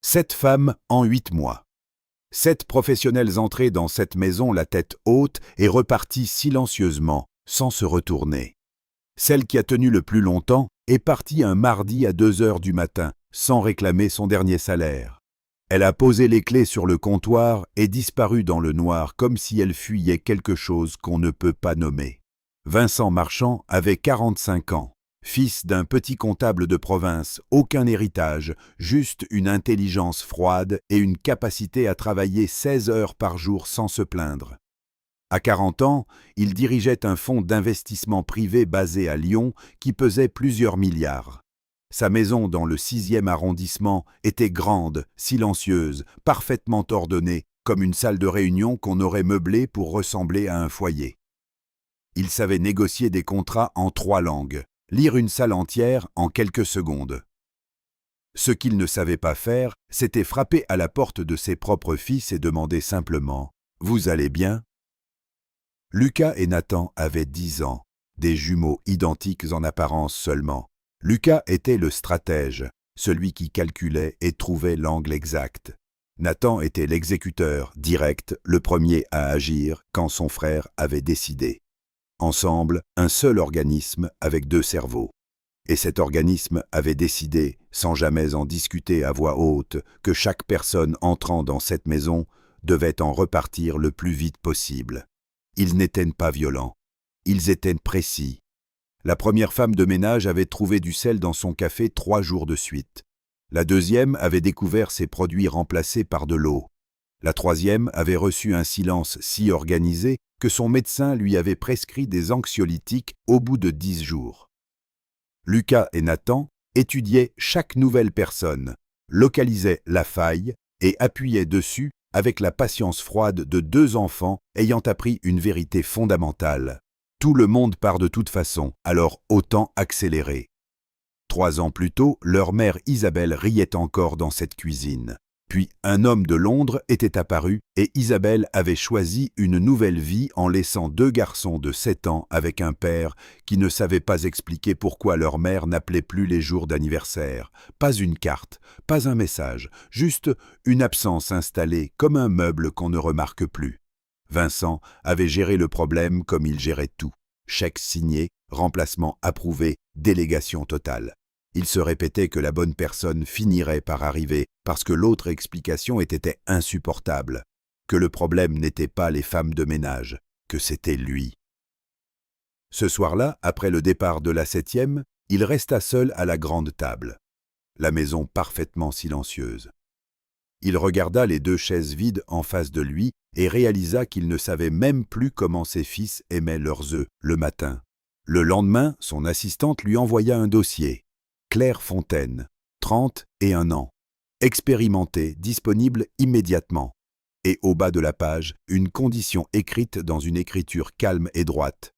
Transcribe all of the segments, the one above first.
7 femmes en 8 mois. 7 professionnels entrés dans cette maison la tête haute et repartis silencieusement, sans se retourner. Celle qui a tenu le plus longtemps est partie un mardi à 2 heures du matin, sans réclamer son dernier salaire. Elle a posé les clés sur le comptoir et disparu dans le noir comme si elle fuyait quelque chose qu'on ne peut pas nommer. Vincent Marchand avait 45 ans. Fils d'un petit comptable de province, aucun héritage, juste une intelligence froide et une capacité à travailler 16 heures par jour sans se plaindre. À 40 ans, il dirigeait un fonds d'investissement privé basé à Lyon qui pesait plusieurs milliards. Sa maison dans le 6e arrondissement était grande, silencieuse, parfaitement ordonnée, comme une salle de réunion qu'on aurait meublée pour ressembler à un foyer. Il savait négocier des contrats en 3 langues. Lire une salle entière en quelques secondes. Ce qu'il ne savait pas faire, c'était frapper à la porte de ses propres fils et demander simplement « Vous allez bien ?» Lucas et Nathan avaient 10 ans, des jumeaux identiques en apparence seulement. Lucas était le stratège, celui qui calculait et trouvait l'angle exact. Nathan était l'exécuteur, direct, le premier à agir quand son frère avait décidé. Ensemble, un seul organisme avec 2 cerveaux. Et cet organisme avait décidé, sans jamais en discuter à voix haute, que chaque personne entrant dans cette maison devait en repartir le plus vite possible. Ils n'étaient pas violents. Ils étaient précis. La première femme de ménage avait trouvé du sel dans son café 3 jours de suite. La deuxième avait découvert ses produits remplacés par de l'eau. La troisième avait reçu un silence si organisé que son médecin lui avait prescrit des anxiolytiques au bout de 10 jours. Lucas et Nathan étudiaient chaque nouvelle personne, localisaient la faille et appuyaient dessus avec la patience froide de 2 enfants ayant appris une vérité fondamentale. Tout le monde part de toute façon, alors autant accélérer. 3 ans plus tôt, leur mère Isabelle riait encore dans cette cuisine. Puis un homme de Londres était apparu et Isabelle avait choisi une nouvelle vie en laissant 2 garçons de 7 ans avec un père qui ne savait pas expliquer pourquoi leur mère n'appelait plus les jours d'anniversaire. Pas une carte, pas un message, juste une absence installée comme un meuble qu'on ne remarque plus. Vincent avait géré le problème comme il gérait tout. Chèque signé, remplacement approuvé, délégation totale. Il se répétait que la bonne personne finirait par arriver parce que l'autre explication était insupportable, que le problème n'était pas les femmes de ménage, que c'était lui. Ce soir-là, après le départ de la 7e, il resta seul à la grande table, la maison parfaitement silencieuse. Il regarda les 2 chaises vides en face de lui et réalisa qu'il ne savait même plus comment ses fils aimaient leurs œufs le matin. Le lendemain, son assistante lui envoya un dossier. Claire Fontaine, 31 ans, expérimentée, disponible immédiatement. Et au bas de la page, une condition écrite dans une écriture calme et droite.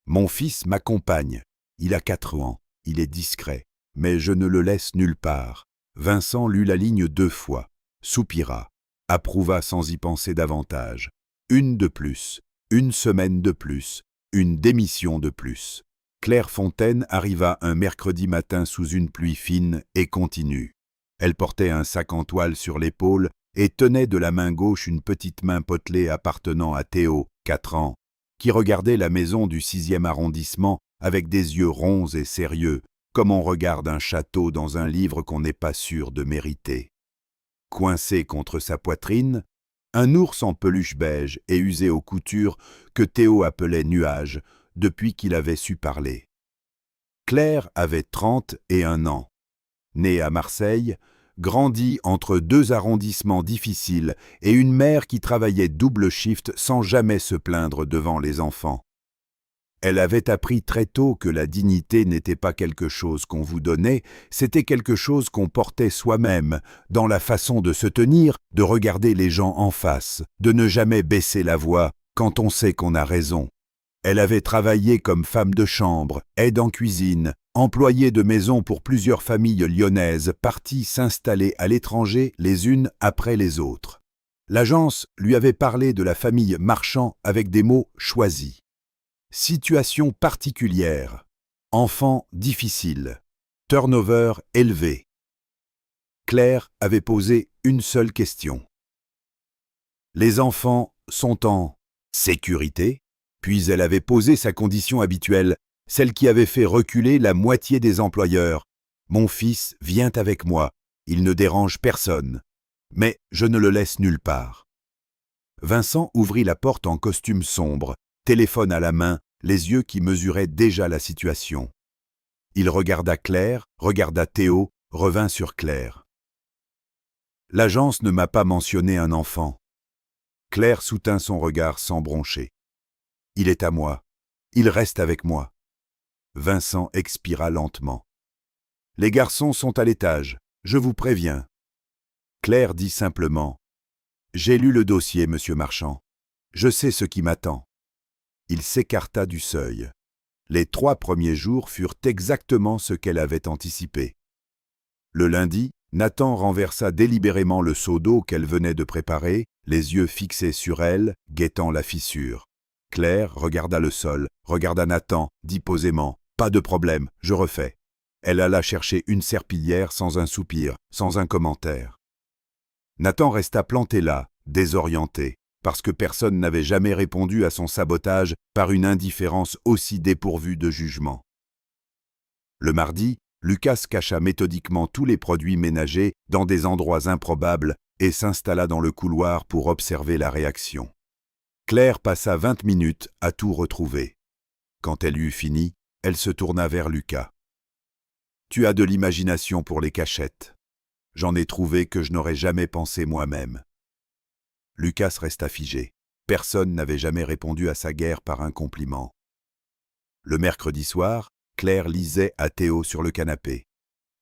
Mon fils m'accompagne. Il a 4 ans. Il est discret. Mais je ne le laisse nulle part. Vincent lut la ligne 2 fois, soupira, approuva sans y penser davantage. Une de plus, une semaine de plus, une démission de plus. Claire Fontaine arriva un mercredi matin sous une pluie fine et continue. Elle portait un sac en toile sur l'épaule et tenait de la main gauche une petite main potelée appartenant à Théo, 4 ans, qui regardait la maison du 6e arrondissement avec des yeux ronds et sérieux, comme on regarde un château dans un livre qu'on n'est pas sûr de mériter. Coincé contre sa poitrine, un ours en peluche beige et usé aux coutures que Théo appelait Nuage, depuis qu'il avait su parler. Claire avait 31 ans. Née à Marseille, grandie entre 2 arrondissements difficiles et une mère qui travaillait double shift sans jamais se plaindre devant les enfants. Elle avait appris très tôt que la dignité n'était pas quelque chose qu'on vous donnait, c'était quelque chose qu'on portait soi-même, dans la façon de se tenir, de regarder les gens en face, de ne jamais baisser la voix quand on sait qu'on a raison. Elle avait travaillé comme femme de chambre, aide en cuisine, employée de maison pour plusieurs familles lyonnaises parties s'installer à l'étranger les unes après les autres. L'agence lui avait parlé de la famille Marchand avec des mots choisis. Situation particulière, enfant difficile, turnover élevé. Claire avait posé une seule question. Les enfants sont en sécurité? Puis elle avait posé sa condition habituelle, celle qui avait fait reculer la moitié des employeurs. Mon fils vient avec moi, il ne dérange personne, mais je ne le laisse nulle part. Vincent ouvrit la porte en costume sombre, téléphone à la main, les yeux qui mesuraient déjà la situation. Il regarda Claire, regarda Théo, revint sur Claire. L'agence ne m'a pas mentionné un enfant. Claire soutint son regard sans broncher. Il est à moi. Il reste avec moi. Vincent expira lentement. Les garçons sont à l'étage, je vous préviens. Claire dit simplement. J'ai lu le dossier, monsieur Marchand. Je sais ce qui m'attend. Il s'écarta du seuil. Les 3 premiers jours furent exactement ce qu'elle avait anticipé. Le lundi, Nathan renversa délibérément le seau d'eau qu'elle venait de préparer, les yeux fixés sur elle, guettant la fissure. Claire regarda le sol, regarda Nathan, dit posément « Pas de problème, je refais ». Elle alla chercher une serpillière sans un soupir, sans un commentaire. Nathan resta planté là, désorienté, parce que personne n'avait jamais répondu à son sabotage par une indifférence aussi dépourvue de jugement. Le mardi, Lucas cacha méthodiquement tous les produits ménagers dans des endroits improbables et s'installa dans le couloir pour observer la réaction. Claire passa 20 minutes à tout retrouver. Quand elle eut fini, elle se tourna vers Lucas. « Tu as de l'imagination pour les cachettes. J'en ai trouvé que je n'aurais jamais pensé moi-même. » Lucas resta figé. Personne n'avait jamais répondu à sa guerre par un compliment. Le mercredi soir, Claire lisait à Théo sur le canapé.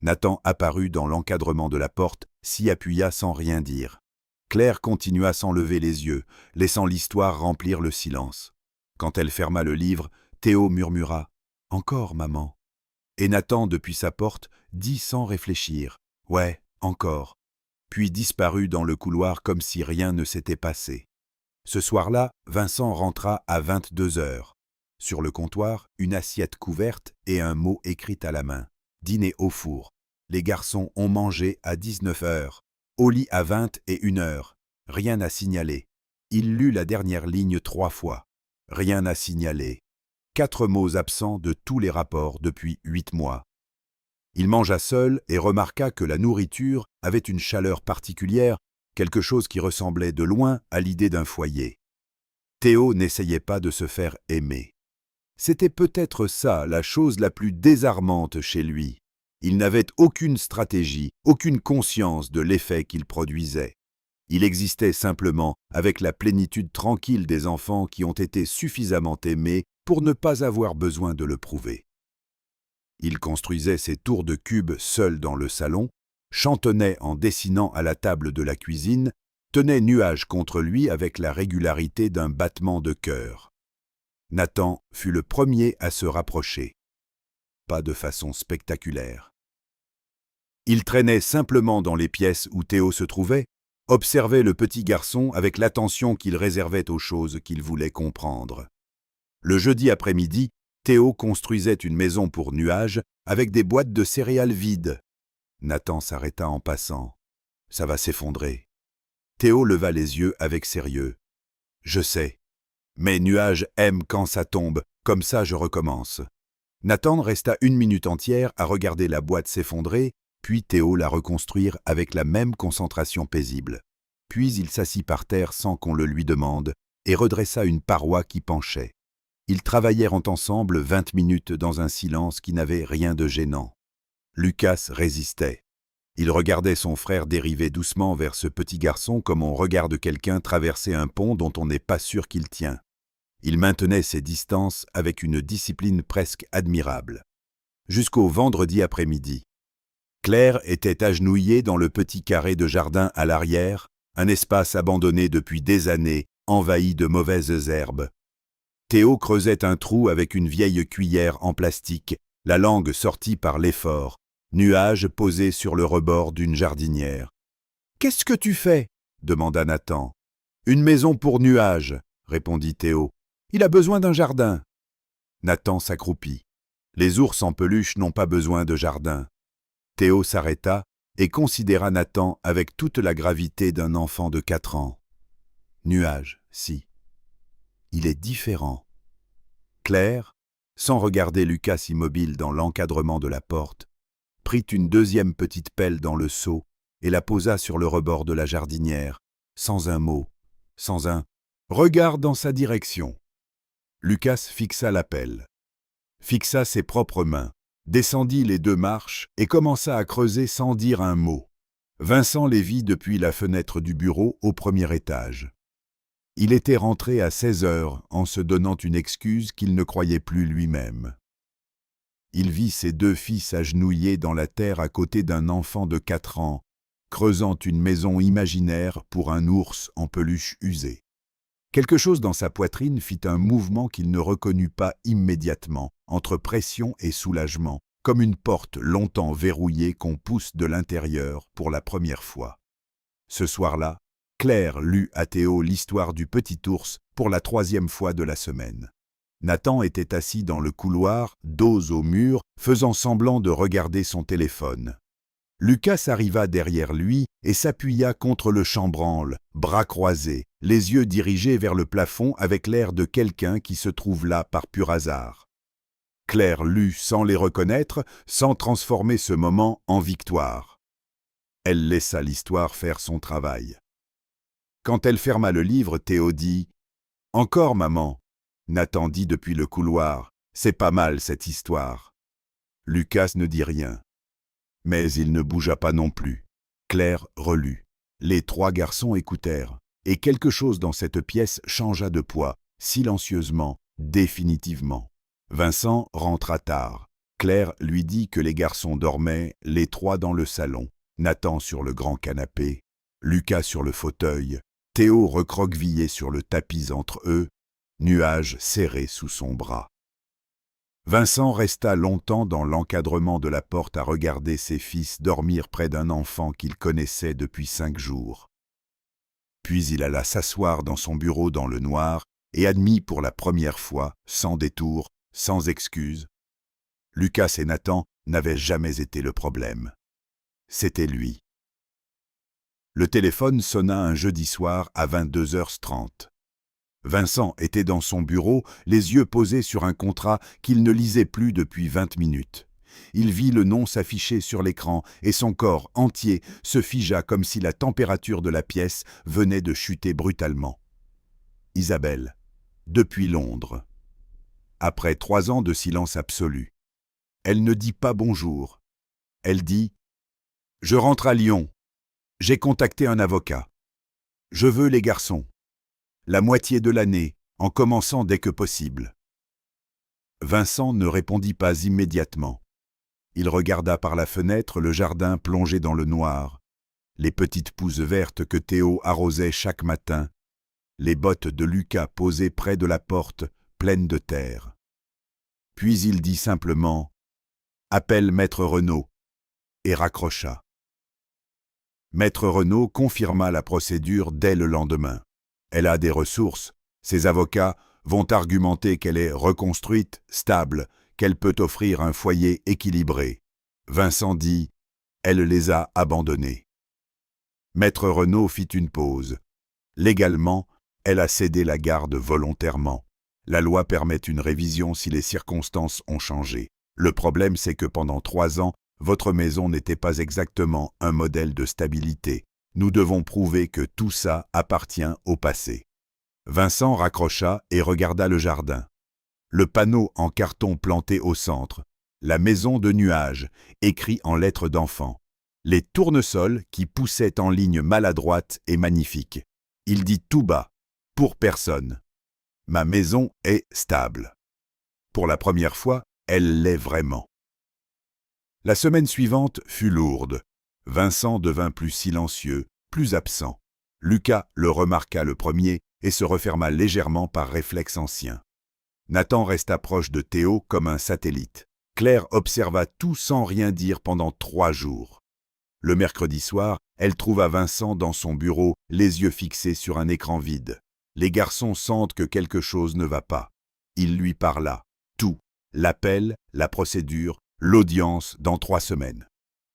Nathan apparut dans l'encadrement de la porte, s'y appuya sans rien dire. Claire continua sans lever les yeux, laissant l'histoire remplir le silence. Quand elle ferma le livre, Théo murmura « Encore, maman ?» Et Nathan, depuis sa porte, dit sans réfléchir « Ouais, encore », puis disparut dans le couloir comme si rien ne s'était passé. Ce soir-là, Vincent rentra à 22h. Sur le comptoir, une assiette couverte et un mot écrit à la main. Dîner au four. Les garçons ont mangé à 19h. Au lit à 21h. Rien à signaler. Il lut la dernière ligne 3 fois. Rien à signaler. 4 mots absents de tous les rapports depuis 8 mois. Il mangea seul et remarqua que la nourriture avait une chaleur particulière, quelque chose qui ressemblait de loin à l'idée d'un foyer. Théo n'essayait pas de se faire aimer. C'était peut-être ça la chose la plus désarmante chez lui. Il n'avait aucune stratégie, aucune conscience de l'effet qu'il produisait. Il existait simplement avec la plénitude tranquille des enfants qui ont été suffisamment aimés pour ne pas avoir besoin de le prouver. Il construisait ses tours de cubes seul dans le salon, chantonnait en dessinant à la table de la cuisine, tenait Nuage contre lui avec la régularité d'un battement de cœur. Nathan fut le premier à se rapprocher. Pas de façon spectaculaire. Il traînait simplement dans les pièces où Théo se trouvait, observait le petit garçon avec l'attention qu'il réservait aux choses qu'il voulait comprendre. Le jeudi après-midi, Théo construisait une maison pour Nuage avec des boîtes de céréales vides. Nathan s'arrêta en passant. « Ça va s'effondrer. » Théo leva les yeux avec sérieux. « Je sais. Mais Nuage aime quand ça tombe, comme ça je recommence. » Nathan resta 1 minute entière à regarder la boîte s'effondrer, puis Théo la reconstruire avec la même concentration paisible. Puis il s'assit par terre sans qu'on le lui demande et redressa une paroi qui penchait. Ils travaillèrent ensemble 20 minutes dans un silence qui n'avait rien de gênant. Lucas résistait. Il regardait son frère dériver doucement vers ce petit garçon comme on regarde quelqu'un traverser un pont dont on n'est pas sûr qu'il tient. Il maintenait ses distances avec une discipline presque admirable. Jusqu'au vendredi après-midi. Claire était agenouillée dans le petit carré de jardin à l'arrière, un espace abandonné depuis des années, envahi de mauvaises herbes. Théo creusait un trou avec une vieille cuillère en plastique, la langue sortie par l'effort, Nuage posé sur le rebord d'une jardinière. « Qu'est-ce que tu fais » demanda Nathan. « Une maison pour Nuage » répondit Théo. « Il a besoin d'un jardin. » Nathan s'accroupit. Les ours en peluche n'ont pas besoin de jardin. Théo s'arrêta, et considéra Nathan avec toute la gravité d'un enfant de 4 ans. Nuage, si. Il est différent. Claire, sans regarder Lucas immobile dans l'encadrement de la porte, prit une deuxième petite pelle dans le seau et la posa sur le rebord de la jardinière, sans un mot, sans un « regard dans sa direction ». Lucas fixa la pelle, fixa ses propres mains, descendit les 2 marches et commença à creuser sans dire un mot. Vincent les vit depuis la fenêtre du bureau au premier étage. Il était rentré à 16 heures en se donnant une excuse qu'il ne croyait plus lui-même. Il vit ses 2 fils agenouillés dans la terre à côté d'un enfant de 4 ans, creusant une maison imaginaire pour un ours en peluche usée. Quelque chose dans sa poitrine fit un mouvement qu'il ne reconnut pas immédiatement, entre pression et soulagement, comme une porte longtemps verrouillée qu'on pousse de l'intérieur pour la première fois. Ce soir-là, Claire lut à Théo l'histoire du petit ours pour la 3e fois de la semaine. Nathan était assis dans le couloir, dos au mur, faisant semblant de regarder son téléphone. Lucas arriva derrière lui et s'appuya contre le chambranle, bras croisés, les yeux dirigés vers le plafond avec l'air de quelqu'un qui se trouve là par pur hasard. Claire lut sans les reconnaître, sans transformer ce moment en victoire. Elle laissa l'histoire faire son travail. Quand elle ferma le livre, Théo dit « Encore, maman ?» Nathan dit depuis le couloir « C'est pas mal cette histoire ». Lucas ne dit rien. Mais il ne bougea pas non plus. Claire relut. Les 3 garçons écoutèrent, et quelque chose dans cette pièce changea de poids, silencieusement, définitivement. Vincent rentra tard. Claire lui dit que les garçons dormaient, les 3 dans le salon, Nathan sur le grand canapé, Lucas sur le fauteuil, Théo recroquevillé sur le tapis entre eux, Nuage serré sous son bras. Vincent resta longtemps dans l'encadrement de la porte à regarder ses fils dormir près d'un enfant qu'il connaissait depuis 5 jours. Puis il alla s'asseoir dans son bureau dans le noir et admit pour la première fois, sans détour, sans excuse, Lucas et Nathan n'avaient jamais été le problème. C'était lui. Le téléphone sonna un jeudi soir à 22h30. Vincent était dans son bureau, les yeux posés sur un contrat qu'il ne lisait plus depuis 20 minutes. Il vit le nom s'afficher sur l'écran et son corps entier se figea comme si la température de la pièce venait de chuter brutalement. Isabelle, depuis Londres. Après 3 ans de silence absolu. Elle ne dit pas bonjour. Elle dit « Je rentre à Lyon. J'ai contacté un avocat. Je veux les garçons. La moitié de l'année, en commençant dès que possible. » Vincent ne répondit pas immédiatement. Il regarda par la fenêtre le jardin plongé dans le noir, les petites pousses vertes que Théo arrosait chaque matin, les bottes de Lucas posées près de la porte, pleines de terre. Puis il dit simplement « Appelle Maître Renaud » et raccrocha. Maître Renaud confirma la procédure dès le lendemain. Elle a des ressources, ses avocats vont argumenter qu'elle est reconstruite, stable, qu'elle peut offrir un foyer équilibré. Vincent dit « Elle les a abandonnés ». Maître Renaud fit une pause. Légalement, elle a cédé la garde volontairement. La loi permet une révision si les circonstances ont changé. Le problème, c'est que pendant 3 ans, votre maison n'était pas exactement un modèle de stabilité. Nous devons prouver que tout ça appartient au passé. Vincent raccrocha et regarda le jardin. Le panneau en carton planté au centre. La maison de Nuage, écrit en lettres d'enfant. Les tournesols qui poussaient en ligne maladroite et magnifique. Il dit tout bas, pour personne. Ma maison est stable. Pour la première fois, elle l'est vraiment. La semaine suivante fut lourde. Vincent devint plus silencieux, plus absent. Lucas le remarqua le premier et se referma légèrement par réflexe ancien. Nathan resta proche de Théo comme un satellite. Claire observa tout sans rien dire pendant 3 jours. Le mercredi soir, elle trouva Vincent dans son bureau, les yeux fixés sur un écran vide. Les garçons sentent que quelque chose ne va pas. Il lui parla. Tout. L'appel, la procédure, l'audience dans 3 semaines.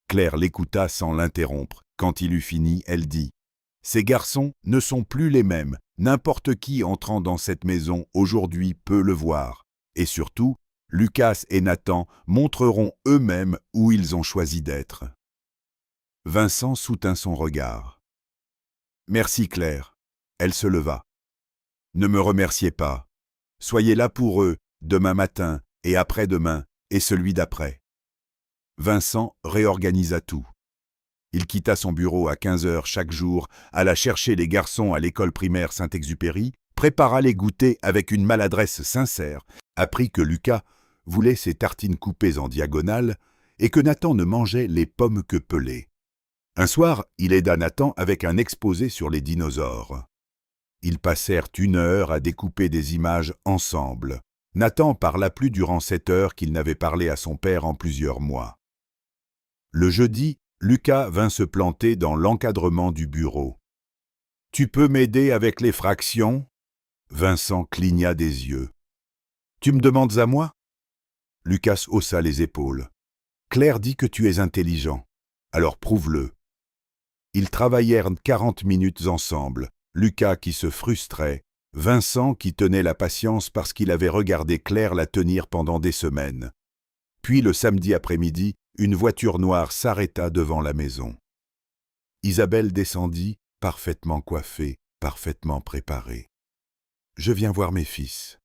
Claire l'écouta sans l'interrompre. Quand il eut fini, elle dit « Ces garçons ne sont plus les mêmes. N'importe qui entrant dans cette maison aujourd'hui peut le voir. Et surtout, Lucas et Nathan montreront eux-mêmes où ils ont choisi d'être. » Vincent soutint son regard. « Merci Claire. » Elle se leva. « Ne me remerciez pas. Soyez là pour eux, demain matin, et après-demain, et celui d'après. » Vincent réorganisa tout. Il quitta son bureau à 15 heures chaque jour, alla chercher les garçons à l'école primaire Saint-Exupéry, prépara les goûters avec une maladresse sincère, apprit que Lucas voulait ses tartines coupées en diagonale et que Nathan ne mangeait les pommes que pelées. Un soir, il aida Nathan avec un exposé sur les dinosaures. Ils passèrent 1 heure à découper des images ensemble. Nathan parla plus durant 7 heures qu'il n'avait parlé à son père en plusieurs mois. Le jeudi, Lucas vint se planter dans l'encadrement du bureau. « Tu peux m'aider avec les fractions ?» Vincent cligna des yeux. « Tu me demandes à moi ?» Lucas haussa les épaules. « Claire dit que tu es intelligent. Alors prouve-le. » Ils travaillèrent 40 minutes ensemble, Lucas qui se frustrait, Vincent qui tenait la patience parce qu'il avait regardé Claire la tenir pendant des semaines. Puis le samedi après-midi, une voiture noire s'arrêta devant la maison. Isabelle descendit, parfaitement coiffée, parfaitement préparée. « Je viens voir mes fils. »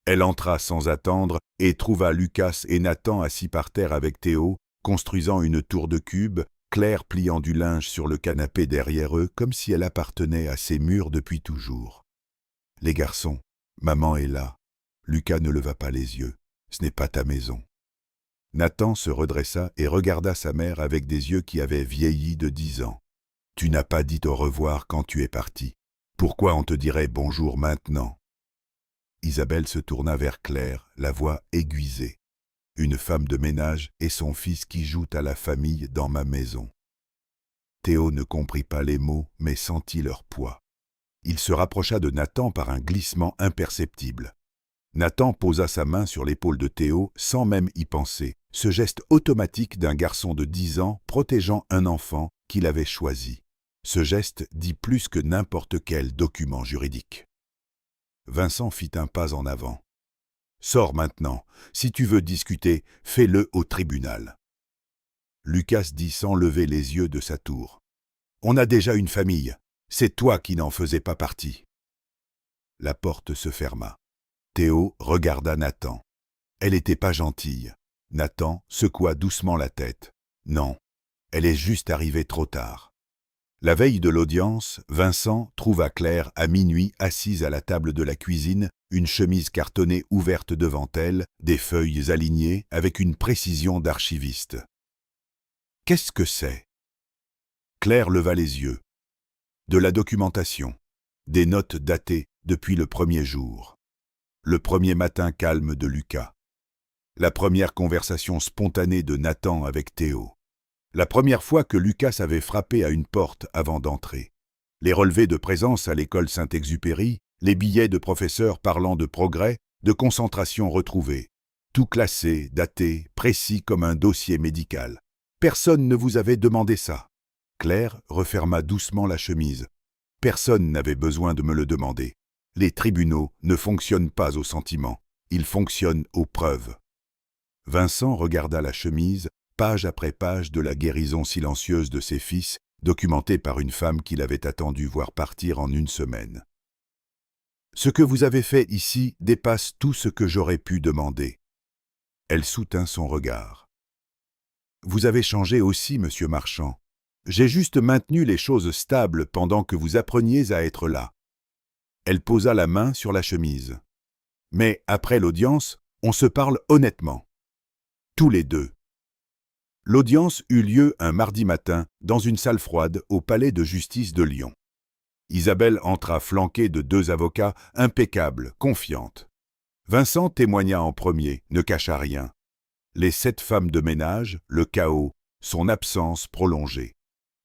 Elle entra sans attendre et trouva Lucas et Nathan assis par terre avec Théo, construisant une tour de cubes, Claire pliant du linge sur le canapé derrière eux comme si elle appartenait à ces murs depuis toujours. « Les garçons, maman est là. » Lucas ne leva pas les yeux. « Ce n'est pas ta maison. » Nathan se redressa et regarda sa mère avec des yeux qui avaient vieilli de 10 ans. « Tu n'as pas dit au revoir quand tu es parti. Pourquoi on te dirait bonjour maintenant ?» Isabelle se tourna vers Claire, la voix aiguisée. « Une femme de ménage et son fils qui jouent à la famille dans ma maison. » Théo ne comprit pas les mots, mais sentit leur poids. Il se rapprocha de Nathan par un glissement imperceptible. Nathan posa sa main sur l'épaule de Théo sans même y penser, ce geste automatique d'un garçon de 10 ans protégeant un enfant qu'il avait choisi. Ce geste dit plus que n'importe quel document juridique. Vincent fit un pas en avant. « Sors maintenant. Si tu veux discuter, fais-le au tribunal. » Lucas dit sans lever les yeux de sa tour. « On a déjà une famille. C'est toi qui n'en faisais pas partie. » La porte se ferma. Théo regarda Nathan. Elle n'était pas gentille. Nathan secoua doucement la tête. Non, elle est juste arrivée trop tard. La veille de l'audience, Vincent trouva Claire à minuit assise à la table de la cuisine, une chemise cartonnée ouverte devant elle, des feuilles alignées avec une précision d'archiviste. « Qu'est-ce que c'est ?» Claire leva les yeux. De la documentation, des notes datées depuis le premier jour. Le premier matin calme de Lucas. La première conversation spontanée de Nathan avec Théo. La première fois que Lucas avait frappé à une porte avant d'entrer. Les relevés de présence à l'école Saint-Exupéry, les billets de professeurs parlant de progrès, de concentration retrouvée. Tout classé, daté, précis comme un dossier médical. Personne ne vous avait demandé ça. Claire referma doucement la chemise. Personne n'avait besoin de me le demander. Les tribunaux ne fonctionnent pas au sentiment, ils fonctionnent aux preuves. Vincent regarda la chemise, page après page de la guérison silencieuse de ses fils, documentée par une femme qu'il avait attendu voir partir en 1 semaine. « Ce que vous avez fait ici dépasse tout ce que j'aurais pu demander. » Elle soutint son regard. « Vous avez changé aussi, monsieur Marchand. J'ai juste maintenu les choses stables pendant que vous appreniez à être là. » Elle posa la main sur la chemise. « Mais après l'audience, on se parle honnêtement. Tous les deux. » L'audience eut lieu un mardi matin dans une salle froide au palais de justice de Lyon. Isabelle entra flanquée de 2 avocats impeccables, confiantes. Vincent témoigna en premier, ne cacha rien. Les 7 femmes de ménage, le chaos, son absence prolongée.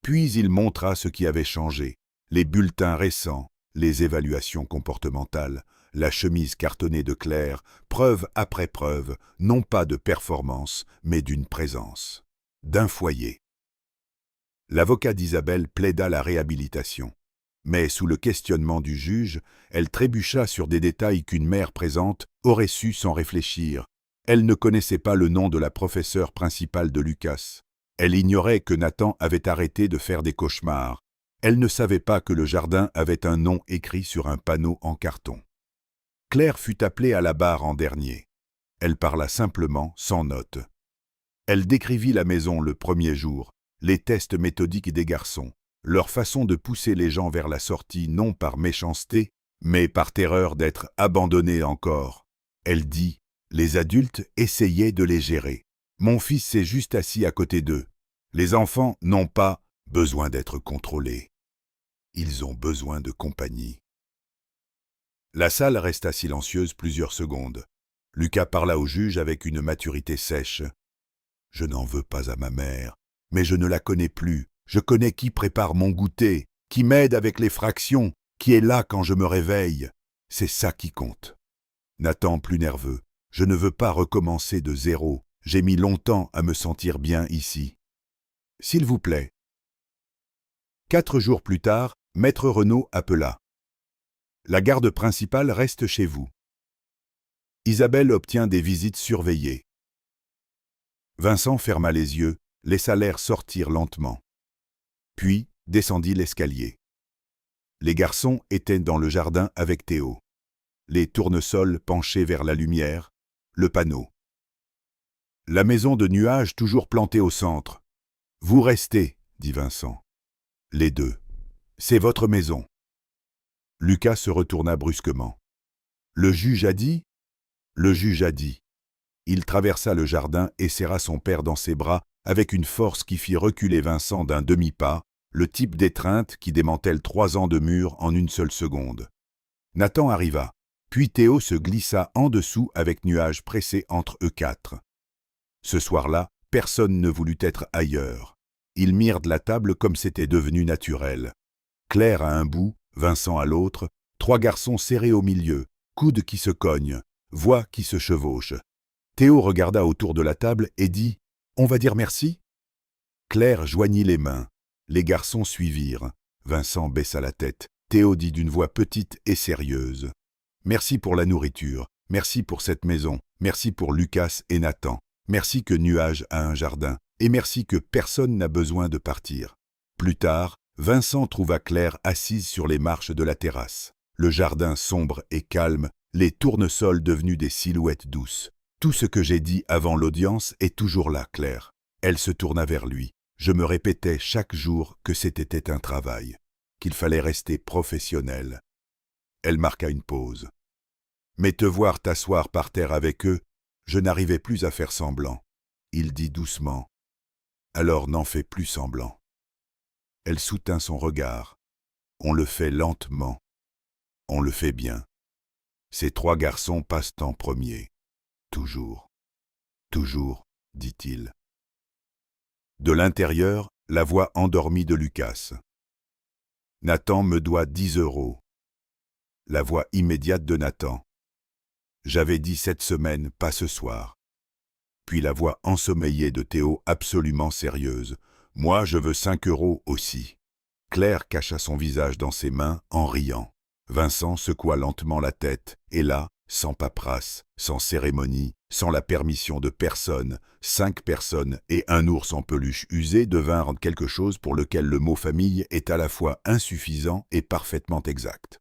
Puis il montra ce qui avait changé, les bulletins récents, les évaluations comportementales, la chemise cartonnée de Claire, preuve après preuve, non pas de performance, mais d'une présence. d'un foyer. L'avocat d'Isabelle plaida la réhabilitation. Mais sous le questionnement du juge, elle trébucha sur des détails qu'une mère présente aurait su sans réfléchir. Elle ne connaissait pas le nom de la professeure principale de Lucas. Elle ignorait que Nathan avait arrêté de faire des cauchemars. Elle ne savait pas que le jardin avait un nom écrit sur un panneau en carton. Claire fut appelée à la barre en dernier. Elle parla simplement, sans note. Elle décrivit la maison le premier jour, les tests méthodiques des garçons, leur façon de pousser les gens vers la sortie non par méchanceté, mais par terreur d'être abandonnés encore. Elle dit, les adultes essayaient de les gérer. Mon fils s'est juste assis à côté d'eux. Les enfants n'ont pas besoin d'être contrôlés. Ils ont besoin de compagnie. La salle resta silencieuse plusieurs secondes. Lucas parla au juge avec une maturité sèche. « Je n'en veux pas à ma mère, mais je ne la connais plus. Je connais qui prépare mon goûter, qui m'aide avec les fractions, qui est là quand je me réveille. C'est ça qui compte. » Nathan, plus nerveux. « Je ne veux pas recommencer de zéro. J'ai mis longtemps à me sentir bien ici. »« S'il vous plaît. » 4 jours plus tard, Maître Renaud appela. « La garde principale reste chez vous. » Isabelle obtient des visites surveillées. Vincent ferma les yeux, laissa l'air sortir lentement. Puis descendit l'escalier. Les garçons étaient dans le jardin avec Théo. Les tournesols penchés vers la lumière, le panneau. La maison de nuages toujours plantée au centre. « Vous restez, » dit Vincent. Les deux. « C'est votre maison. » Lucas se retourna brusquement. « Le juge a dit ?» Le juge a dit. Il traversa le jardin et serra son père dans ses bras avec une force qui fit reculer Vincent d'un demi-pas, le type d'étreinte qui démantèle 3 ans de mur en une seule seconde. Nathan arriva, puis Théo se glissa en dessous avec Nuage pressé entre eux 4. Ce soir-là, personne ne voulut être ailleurs. Ils mirent de la table comme c'était devenu naturel. Claire à un bout, Vincent à l'autre, 3 garçons serrés au milieu, coudes qui se cognent, voix qui se chevauchent. Théo regarda autour de la table et dit « On va dire merci ?» Claire joignit les mains. Les garçons suivirent. Vincent baissa la tête. Théo dit d'une voix petite et sérieuse « Merci pour la nourriture, merci pour cette maison, merci pour Lucas et Nathan, merci que Nuage a un jardin, et merci que personne n'a besoin de partir. » Plus tard, Vincent trouva Claire assise sur les marches de la terrasse. Le jardin sombre et calme, les tournesols devenus des silhouettes douces. Tout ce que j'ai dit avant l'audience est toujours là, Claire. Elle se tourna vers lui. Je me répétais chaque jour que c'était un travail, qu'il fallait rester professionnel. Elle marqua une pause. Mais te voir t'asseoir par terre avec eux, je n'arrivais plus à faire semblant. Il dit doucement. Alors n'en fais plus semblant. Elle soutint son regard. On le fait lentement. On le fait bien. Ces 3 garçons passent en premier. Toujours. Toujours, dit-il. De l'intérieur, la voix endormie de Lucas. Nathan me doit 10 €. La voix immédiate de Nathan. J'avais dit cette semaine, pas ce soir. Puis la voix ensommeillée de Théo absolument sérieuse. Moi, je veux 5 € aussi. Claire cacha son visage dans ses mains en riant. Vincent secoua lentement la tête, et là, sans paperasse, sans cérémonie, sans la permission de personne, 5 personnes et un ours en peluche usé devinrent quelque chose pour lequel le mot famille est à la fois insuffisant et parfaitement exact.